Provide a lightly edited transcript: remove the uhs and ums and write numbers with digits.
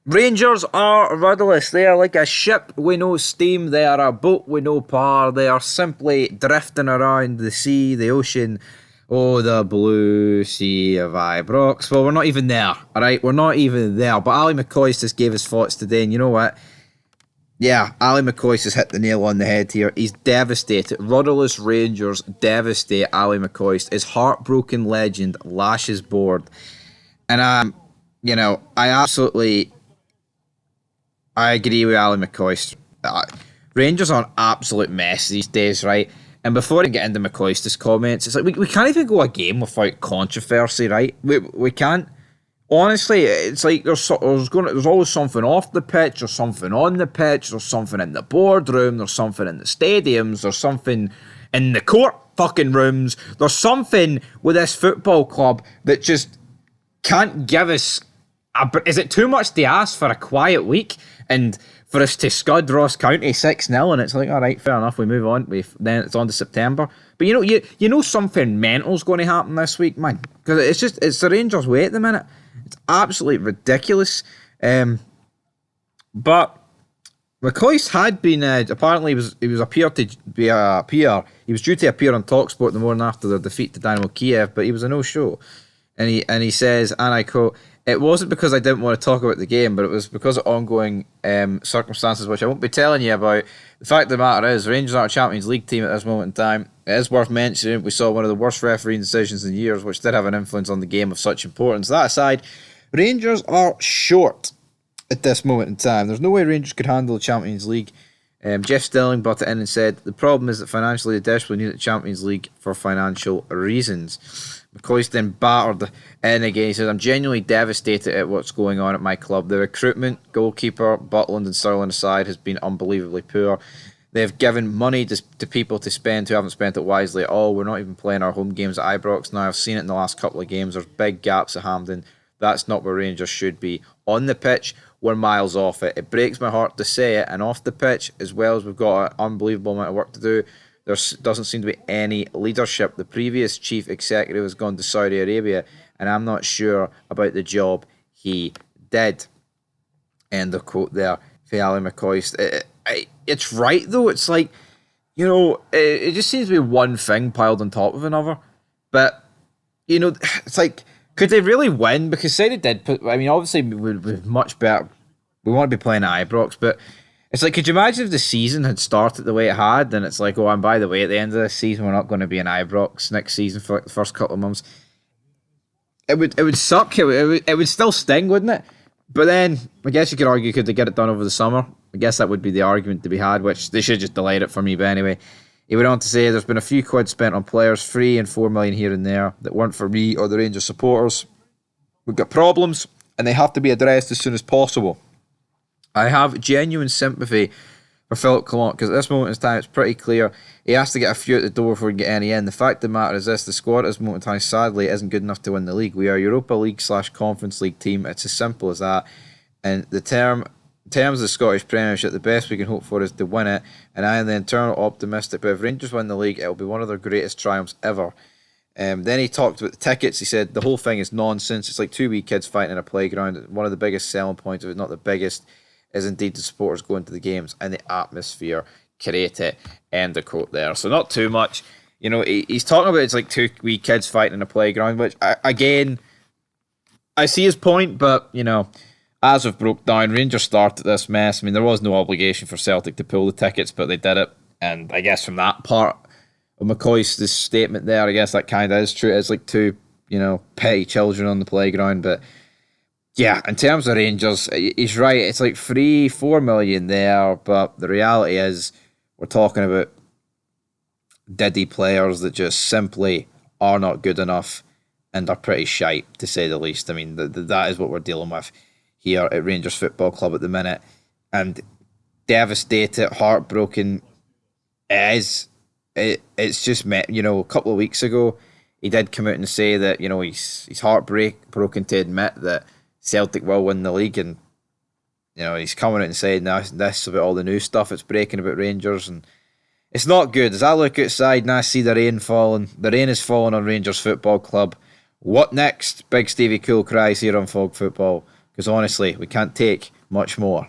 Rangers are rudderless. They are like a ship with no steam. They are a boat with no power. They are simply drifting around the sea, the ocean. Oh, the blue sea of Ibrox. Well, we're not even there, alright? We're not even there. But Ali Mccoist just gave his thoughts today, and you know what? Yeah, Ali Mccoist has hit the nail on the head here. He's devastated. Rudderless Rangers devastate Ali McCoist. His heartbroken legend lashes board. And, I agree with Ali McCoist. Rangers are an absolute mess these days, right? And before I get into McCoist's comments, it's like we can't even go a game without controversy, right? We can't. Honestly, it's like there's always something off the pitch, there's something on the pitch, there's something in the boardroom, there's something in the stadiums, there's something in the court fucking rooms, there's something with this football club that just can't give us. Is it too much to ask for a quiet week and for us to scud Ross County 6-0 and it's like, all right, fair enough, we move on. Then it's on to September. But you know something mental's going to happen this week, man, because it's the Rangers' way at the minute. It's absolutely ridiculous. But McCoist had been apparently he was appeared to be a PR. He was due to appear on Talksport the morning after their defeat to Dynamo Kiev, but he was a no-show. And he says, and I quote, "It wasn't because I didn't want to talk about the game, but it was because of ongoing circumstances which I won't be telling you about. The fact of the matter is, Rangers are a Champions League team at this moment in time. It is worth mentioning we saw one of the worst refereeing decisions in years, which did have an influence on the game of such importance. That aside, Rangers are short at this moment in time. There's no way Rangers could handle the Champions League." Jeff Stelling brought it in and said, "The problem is that financially they desperately need the Champions League for financial reasons." McCoist then battered in again. He says, "I'm genuinely devastated at what's going on at my club. The recruitment, goalkeeper, Butland and Sterling aside, has been unbelievably poor. They've given money to people to spend who haven't spent it wisely at all. We're not even playing our home games at Ibrox now. I've seen it in the last couple of games. There's big gaps at Hampden. That's not where Rangers should be. On the pitch, we're miles off it. It breaks my heart to say it. And off the pitch, as well as we've got an unbelievable amount of work to do, there doesn't seem to be any leadership. The previous chief executive has gone to Saudi Arabia, and I'm not sure about the job he did." End of quote there for Ali McCoist. It's right, though. It's like, it just seems to be one thing piled on top of another. But, it's like, could they really win? Because say they did put, obviously we're much better. We want to be playing at Ibrox, but it's like, could you imagine if the season had started the way it had, and it's like, oh, and by the way, at the end of the season, we're not going to be in Ibrox next season for like the first couple of months. It would suck. It would still sting, wouldn't it? But then, I guess you could argue, could they get it done over the summer? I guess that would be the argument to be had, which they should just delayed it for me, but anyway. He went on to say, "There's been a few quid spent on players, 3 and 4 million here and there, that weren't for me or the Rangers supporters. We've got problems, and they have to be addressed as soon as possible. I have genuine sympathy for Philip Clement, because at this moment in time, it's pretty clear he has to get a few at the door before he can get any in. The fact of the matter is this, the squad at this moment in time, sadly, isn't good enough to win the league. We are a Europa League / Conference League team. It's as simple as that. And in terms of the Scottish Premiership, the best we can hope for is to win it. And I am the internal optimistic, but if Rangers win the league, it'll be one of their greatest triumphs ever." Then he talked about the tickets. He said the whole thing is nonsense. It's like 2 wee kids fighting in a playground. One of the biggest selling points, if it's not the biggest, is indeed the supporters going to the games and the atmosphere create it. End of quote there. So not too much. He's talking about it's like 2 wee kids fighting in a playground, which, again, I see his point, but, as we've broke down, Rangers started this mess. There was no obligation for Celtic to pull the tickets, but they did it. And I guess from that part of McCoist's statement there, I guess that kind of is true. It's like 2, petty children on the playground. But yeah, in terms of Rangers, he's right. It's like 3-4 million there, but the reality is we're talking about diddy players that just simply are not good enough and are pretty shite, to say the least. That is what we're dealing with here at Rangers Football Club at the minute. And devastated, heartbroken. It's just, a couple of weeks ago, he did come out and say that, he's heartbroken to admit that Celtic will win the league, and he's coming out and saying this about all the new stuff it's breaking about Rangers, and it's not good. As I look outside and I see the rain falling, the rain is falling on Rangers Football Club. What next? Big Stevie Cool cries here on Fog Football, because honestly, we can't take much more.